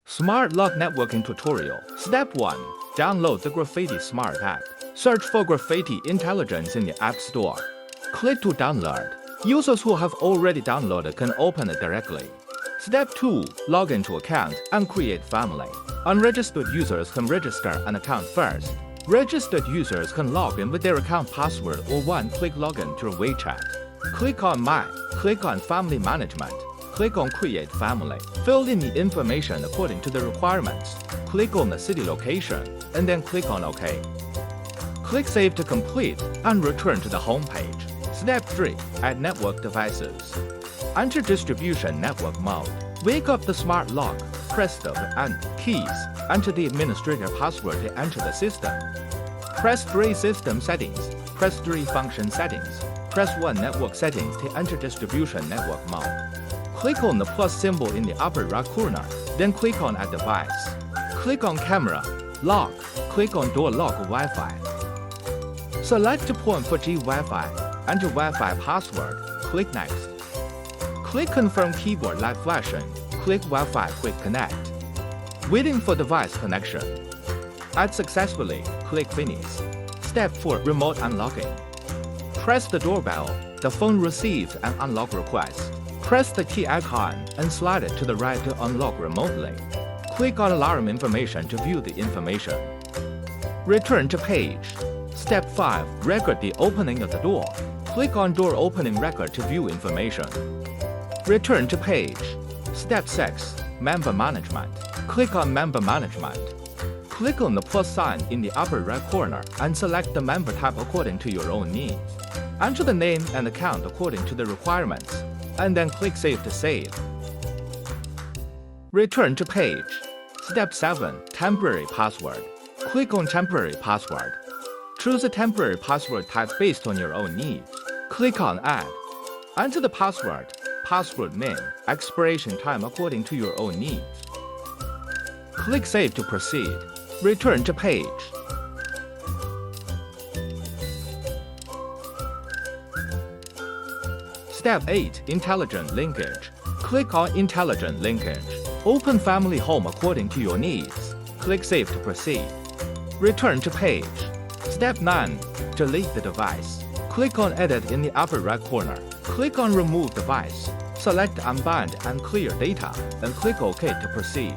Smart Lock Networking Tutorial. Step 1. Download the Graffiti Smart app. Search for Graffiti Intelligence in the App Store. Click to download. Users who have already downloaded can open it directly. Step 2. Log into account and create family. Unregistered users can register an account first. Registered users can log in with their account password or one-click login through WeChat. Click on My. Click on Family Management. Click on Create Family. Fill in the information according to the requirements. Click on the city location, and then click on OK. Click Save to complete and return to the home page. Step 3. Add network devices. Enter distribution network mode. Wake up the smart lock. Press the and keys. Enter the administrator password to enter the system. Press 3 System Settings. Press 3 Function Settings. Press 1 Network Settings to enter distribution network mode. Click on the plus symbol in the upper right corner, then click on Add Device. Click on Camera, Lock, click on Door Lock Wi-Fi. Select the point for G Wi-Fi, enter Wi-Fi password, click Next. Click Confirm Keyboard Light Flashing, click Wi-Fi Quick Connect. Waiting for device connection. Add successfully, click Finish. Step 4. Remote Unlocking. Press the doorbell, the phone receives an unlock request. Press the key icon and slide it to the right to unlock remotely. Click on Alarm Information to view the information. Return to page. Step 5. Record the opening of the door. Click on Door Opening Record to view information. Return to page. Step 6. Member Management. Click on Member Management. Click on the plus sign in the upper right corner and select the member type according to your own needs. Enter the name and account according to the requirements, and then click Save to save. Return to page. Step 7. Temporary Password. Click on Temporary Password. Choose a temporary password type based on your own needs. Click on Add. Enter the password name, expiration time according to your own needs. Click Save to proceed. Return to page. Step 8. Intelligent Linkage. Click on Intelligent Linkage. Open Family Home according to your needs. Click Save to proceed. Return to page. Step 9. Delete the device. Click on Edit in the upper right corner. Click on Remove Device. Select Unbind and Clear Data, and click OK to proceed.